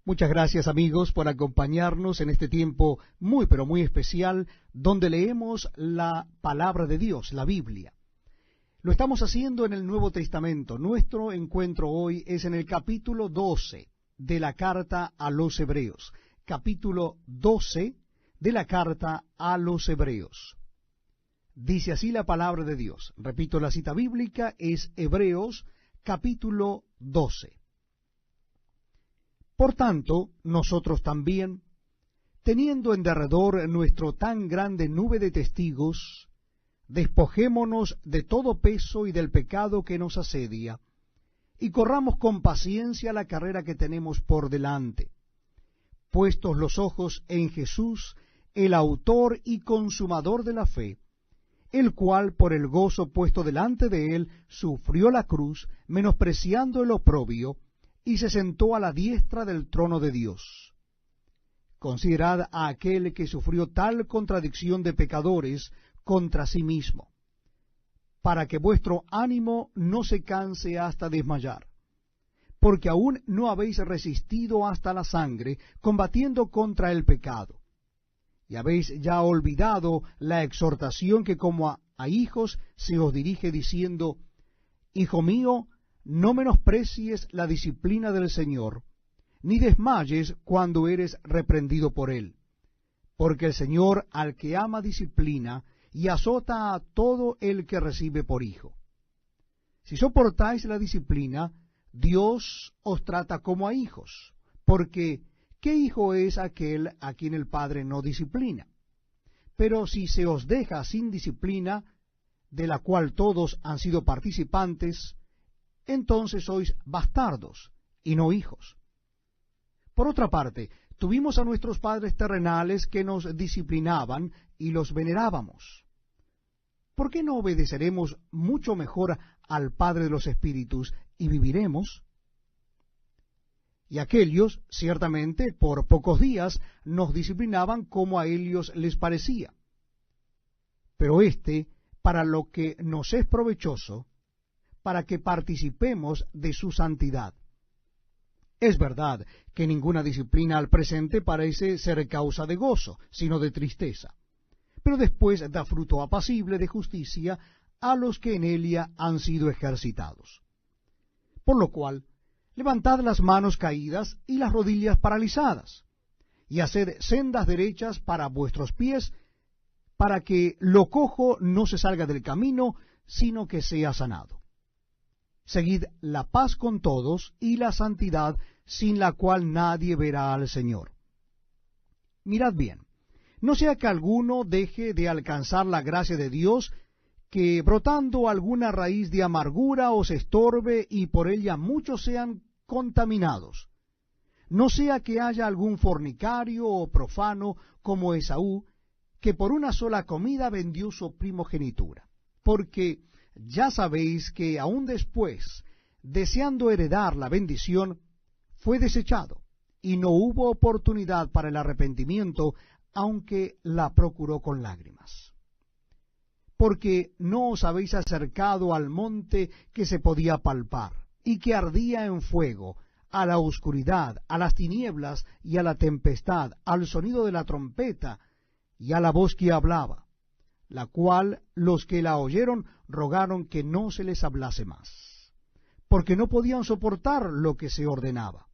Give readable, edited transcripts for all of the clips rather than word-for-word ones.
Muchas gracias amigos por acompañarnos en este tiempo muy pero muy especial donde leemos la palabra de Dios, la Biblia. Lo estamos haciendo en el Nuevo Testamento. Nuestro encuentro hoy es en el capítulo 12 de la carta a los Hebreos. Capítulo 12 de la carta a los Hebreos. Dice así la palabra de Dios. Repito, la cita bíblica es Hebreos capítulo 12. Por tanto, nosotros también, teniendo en derredor nuestro tan grande nube de testigos, despojémonos de todo peso y del pecado que nos asedia, y corramos con paciencia la carrera que tenemos por delante, puestos los ojos en Jesús, el autor y consumador de la fe, el cual por el gozo puesto delante de él sufrió la cruz, menospreciando el oprobio, y se sentó a la diestra del trono de Dios. Considerad a aquel que sufrió tal contradicción de pecadores contra sí mismo, para que vuestro ánimo no se canse hasta desmayar, porque aún no habéis resistido hasta la sangre, combatiendo contra el pecado, y habéis ya olvidado la exhortación que como a hijos se os dirige diciendo: Hijo mío, no menosprecies la disciplina del Señor, ni desmayes cuando eres reprendido por Él, porque el Señor al que ama disciplina y azota a todo el que recibe por hijo. Si soportáis la disciplina, Dios os trata como a hijos, porque ¿qué hijo es aquel a quien el Padre no disciplina? Pero si se os deja sin disciplina, de la cual todos han sido participantes, entonces sois bastardos y no hijos. Por otra parte, tuvimos a nuestros padres terrenales que nos disciplinaban y los venerábamos. ¿Por qué no obedeceremos mucho mejor al Padre de los Espíritus y viviremos? Y aquellos, ciertamente, por pocos días nos disciplinaban como a ellos les parecía. Pero para lo que nos es provechoso, para que participemos de su santidad. Es verdad que ninguna disciplina al presente parece ser causa de gozo, sino de tristeza, pero después da fruto apacible de justicia a los que en ella han sido ejercitados. Por lo cual, levantad las manos caídas y las rodillas paralizadas, y haced sendas derechas para vuestros pies, para que lo cojo no se salga del camino, sino que sea sanado. Seguid la paz con todos y la santidad, sin la cual nadie verá al Señor. Mirad bien, no sea que alguno deje de alcanzar la gracia de Dios, que brotando alguna raíz de amargura os estorbe y por ella muchos sean contaminados. No sea que haya algún fornicario o profano como Esaú, que por una sola comida vendió su primogenitura. Porque ya sabéis que aún después, deseando heredar la bendición, fue desechado, y no hubo oportunidad para el arrepentimiento, aunque la procuró con lágrimas. Porque no os habéis acercado al monte que se podía palpar, y que ardía en fuego, a la oscuridad, a las tinieblas y a la tempestad, al sonido de la trompeta y a la voz que hablaba, la cual los que la oyeron rogaron que no se les hablase más, porque no podían soportar lo que se ordenaba.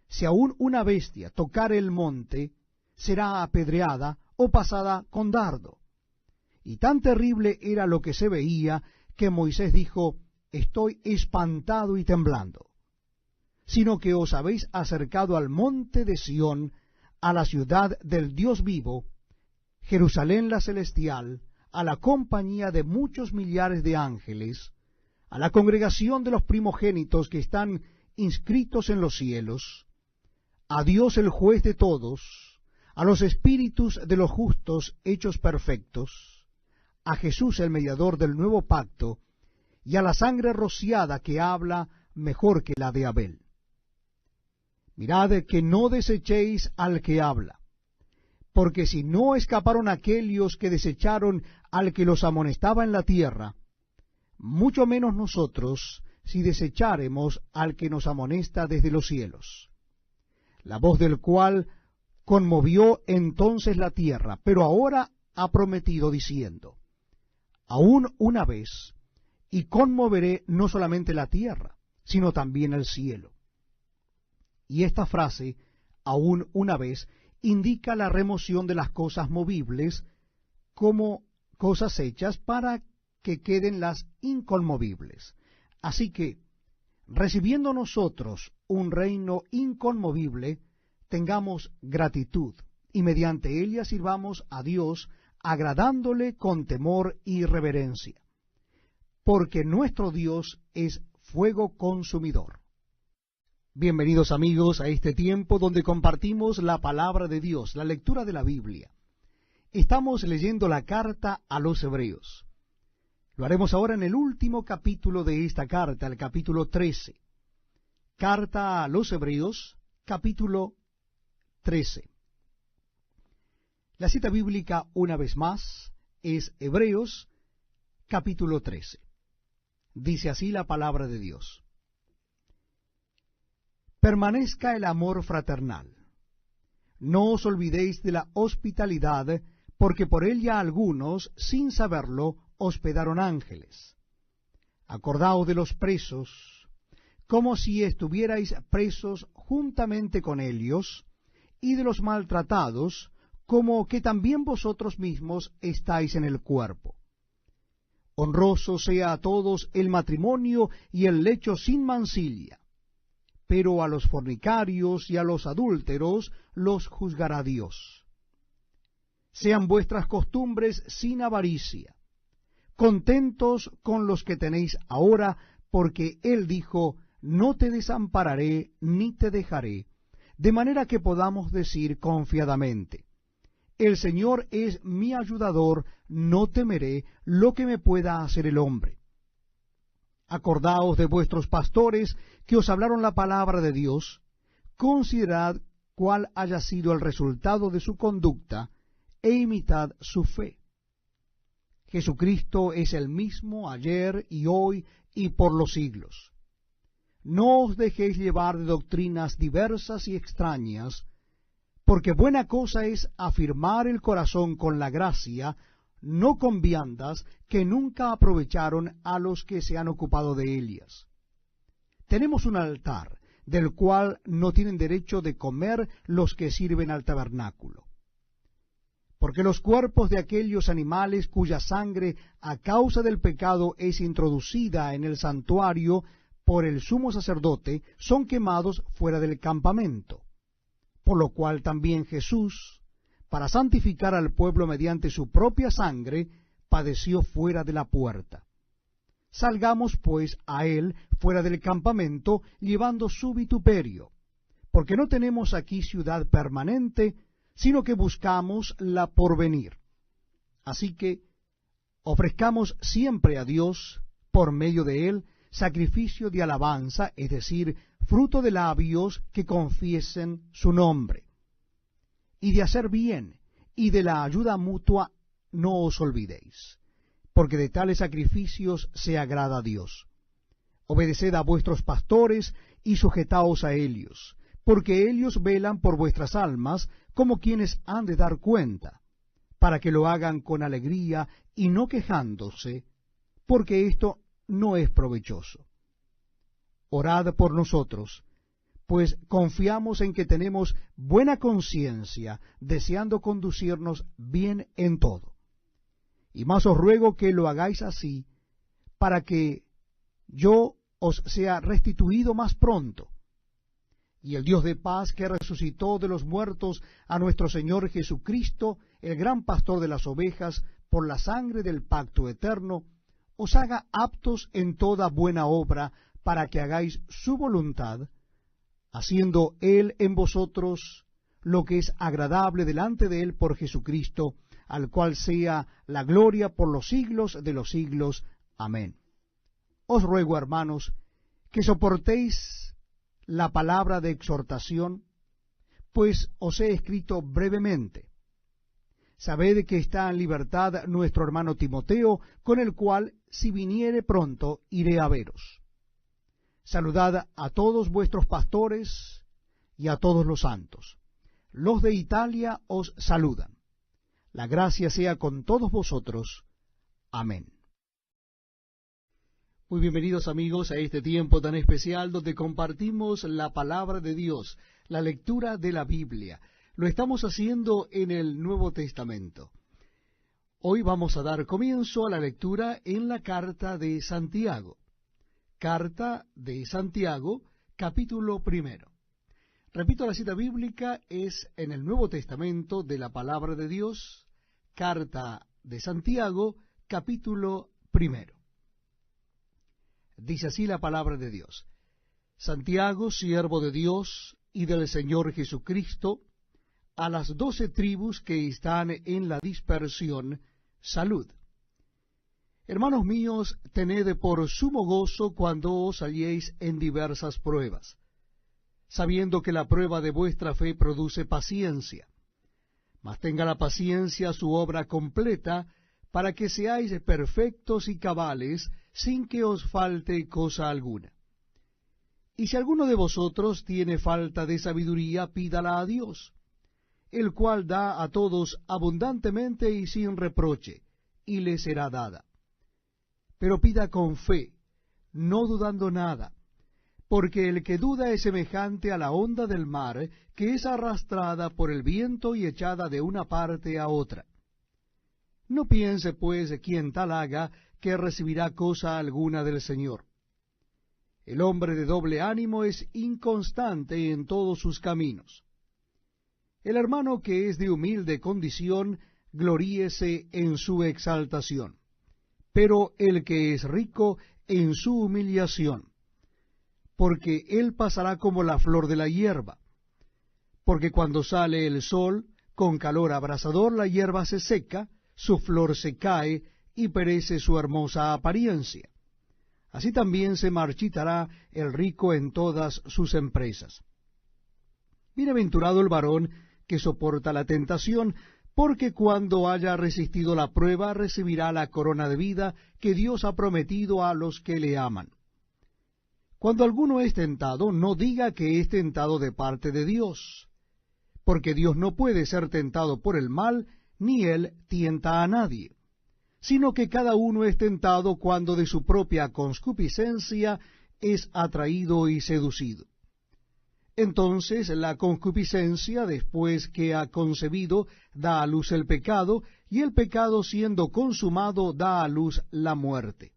Si aún una bestia tocare el monte, será apedreada o pasada con dardo. Y tan terrible era lo que se veía, que Moisés dijo: Estoy espantado y temblando. Sino que os habéis acercado al monte de Sión, a la ciudad del Dios vivo, Jerusalén la celestial, a la compañía de muchos millares de ángeles, a la congregación de los primogénitos que están inscritos en los cielos, a Dios el juez de todos, a los espíritus de los justos hechos perfectos, a Jesús el mediador del nuevo pacto, y a la sangre rociada que habla mejor que la de Abel. Mirad que no desechéis al que habla, porque si no escaparon aquellos que desecharon al que los amonestaba en la tierra, mucho menos nosotros si desecháremos al que nos amonesta desde los cielos. la voz del cual conmovió entonces la tierra, pero ahora ha prometido diciendo, aún una vez, y conmoveré no solamente la tierra, sino también el cielo. Y esta frase, aún una vez, indica la remoción de las cosas movibles como cosas hechas para que queden las inconmovibles. Así que, recibiendo nosotros un reino inconmovible, tengamos gratitud, y mediante ella sirvamos a Dios, agradándole con temor y reverencia, porque nuestro Dios es fuego consumidor. Bienvenidos amigos a este tiempo donde compartimos la palabra de Dios, la lectura de la Biblia. Estamos leyendo la carta a los Hebreos. Lo haremos ahora en el último capítulo de esta carta, el capítulo 13. Carta a los Hebreos, capítulo 13. La cita bíblica, una vez más, es Hebreos, capítulo 13. Dice así la palabra de Dios. Permanezca el amor fraternal. No os olvidéis de la hospitalidad, porque por ella algunos, sin saberlo, hospedaron ángeles. Acordaos de los presos, como si estuvierais presos juntamente con ellos, y de los maltratados, como que también vosotros mismos estáis en el cuerpo. Honroso sea a todos el matrimonio y el lecho sin mancilla, pero a los fornicarios y a los adúlteros los juzgará Dios. Sean vuestras costumbres sin avaricia, contentos con los que tenéis ahora, porque Él dijo, no te desampararé ni te dejaré, de manera que podamos decir confiadamente, el Señor es mi ayudador, no temeré lo que me pueda hacer el hombre. Acordaos de vuestros pastores que os hablaron la palabra de Dios, considerad cuál haya sido el resultado de su conducta, e imitad su fe. Jesucristo es el mismo ayer y hoy y por los siglos. No os dejéis llevar de doctrinas diversas y extrañas, porque buena cosa es afirmar el corazón con la gracia, no con viandas que nunca aprovecharon a los que se han ocupado de ellas. Tenemos un altar, del cual no tienen derecho de comer los que sirven al tabernáculo. Porque los cuerpos de aquellos animales cuya sangre a causa del pecado es introducida en el santuario por el sumo sacerdote, son quemados fuera del campamento. Por lo cual también Jesús, para santificar al pueblo mediante su propia sangre, padeció fuera de la puerta. Salgamos pues a él fuera del campamento, llevando su vituperio, porque no tenemos aquí ciudad permanente, sino que buscamos la porvenir. Así que ofrezcamos siempre a Dios, por medio de él, sacrificio de alabanza, es decir, fruto de labios que confiesen su nombre. Y de hacer bien, y de la ayuda mutua, no os olvidéis, porque de tales sacrificios se agrada a Dios. Obedeced a vuestros pastores, y sujetaos a ellos, porque ellos velan por vuestras almas, como quienes han de dar cuenta, para que lo hagan con alegría, y no quejándose, porque esto no es provechoso. Orad por nosotros, pues confiamos en que tenemos buena conciencia, deseando conducirnos bien en todo. Y más os ruego que lo hagáis así, para que yo os sea restituido más pronto. Y el Dios de paz, que resucitó de los muertos a nuestro Señor Jesucristo, el gran pastor de las ovejas, por la sangre del pacto eterno, os haga aptos en toda buena obra, para que hagáis su voluntad, haciendo Él en vosotros lo que es agradable delante de Él por Jesucristo, al cual sea la gloria por los siglos de los siglos. Amén. Os ruego, hermanos, que soportéis la palabra de exhortación, pues os he escrito brevemente. Sabed que está en libertad nuestro hermano Timoteo, con el cual, si viniere pronto, iré a veros. Saludad a todos vuestros pastores, y a todos los santos. Los de Italia os saludan. La gracia sea con todos vosotros. Amén. Muy bienvenidos amigos a este tiempo tan especial donde compartimos la palabra de Dios, la lectura de la Biblia. Lo estamos haciendo en el Nuevo Testamento. Hoy vamos a dar comienzo a la lectura en la carta de Santiago. Carta de Santiago, capítulo 1. Repito, la cita bíblica es en el Nuevo Testamento de la palabra de Dios, carta de Santiago, capítulo 1. Dice así la palabra de Dios. Santiago, siervo de Dios y del Señor Jesucristo, a las 12 tribus que están en la dispersión, salud. Hermanos míos, tened por sumo gozo cuando os halléis en diversas pruebas, sabiendo que la prueba de vuestra fe produce paciencia. Mas tenga la paciencia su obra completa, para que seáis perfectos y cabales, sin que os falte cosa alguna. Y si alguno de vosotros tiene falta de sabiduría, pídala a Dios, el cual da a todos abundantemente y sin reproche, y le será dada. Pero pida con fe, no dudando nada, porque el que duda es semejante a la onda del mar, que es arrastrada por el viento y echada de una parte a otra. No piense, pues, quien tal haga, que recibirá cosa alguna del Señor. El hombre de doble ánimo es inconstante en todos sus caminos. El hermano que es de humilde condición, gloríese en su exaltación, pero el que es rico en su humillación, porque él pasará como la flor de la hierba. Porque cuando sale el sol, con calor abrasador la hierba se seca, su flor se cae, y perece su hermosa apariencia. Así también se marchitará el rico en todas sus empresas. Bienaventurado el varón que soporta la tentación, porque cuando haya resistido la prueba recibirá la corona de vida que Dios ha prometido a los que le aman. Cuando alguno es tentado, no diga que es tentado de parte de Dios, porque Dios no puede ser tentado por el mal, ni él tienta a nadie, sino que cada uno es tentado cuando de su propia concupiscencia es atraído y seducido. Entonces la concupiscencia, después que ha concebido, da a luz el pecado, y el pecado, siendo consumado, da a luz la muerte.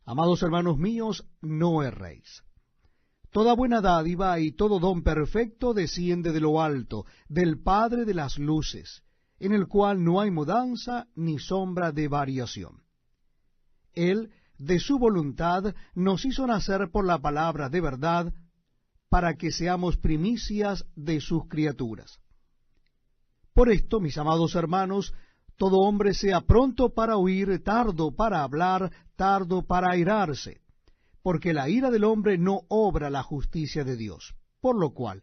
Amados hermanos míos, no erréis. Toda buena dádiva y todo don perfecto desciende de lo alto, del Padre de las luces, en el cual no hay mudanza ni sombra de variación. Él, de su voluntad, nos hizo nacer por la palabra de verdad, para que seamos primicias de sus criaturas. Por esto, mis amados hermanos, todo hombre sea pronto para oír, tardo para hablar, tardo para airarse, porque la ira del hombre no obra la justicia de Dios. Por lo cual,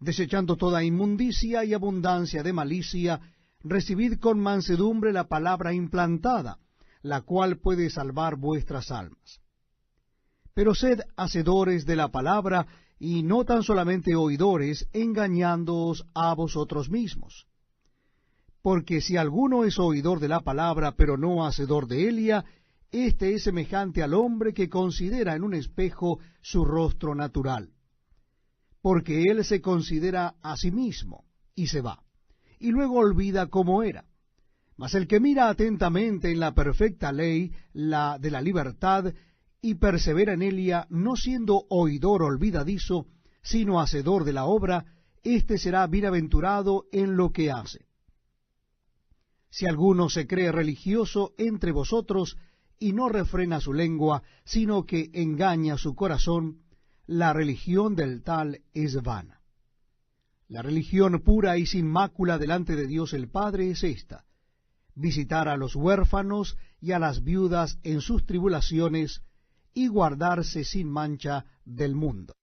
desechando toda inmundicia y abundancia de malicia, recibid con mansedumbre la palabra implantada, la cual puede salvar vuestras almas. Pero sed hacedores de la palabra, y no tan solamente oidores, engañándoos a vosotros mismos. Porque si alguno es oidor de la palabra, pero no hacedor de ella, éste es semejante al hombre que considera en un espejo su rostro natural. Porque él se considera a sí mismo, y se va, y luego olvida cómo era. Mas el que mira atentamente en la perfecta ley, la de la libertad, y persevera en ella, no siendo oidor olvidadizo, sino hacedor de la obra, éste será bienaventurado en lo que hace. Si alguno se cree religioso entre vosotros, y no refrena su lengua, sino que engaña su corazón, la religión del tal es vana. La religión pura y sin mácula delante de Dios el Padre es esta: visitar a los huérfanos y a las viudas en sus tribulaciones, y guardarse sin mancha del mundo.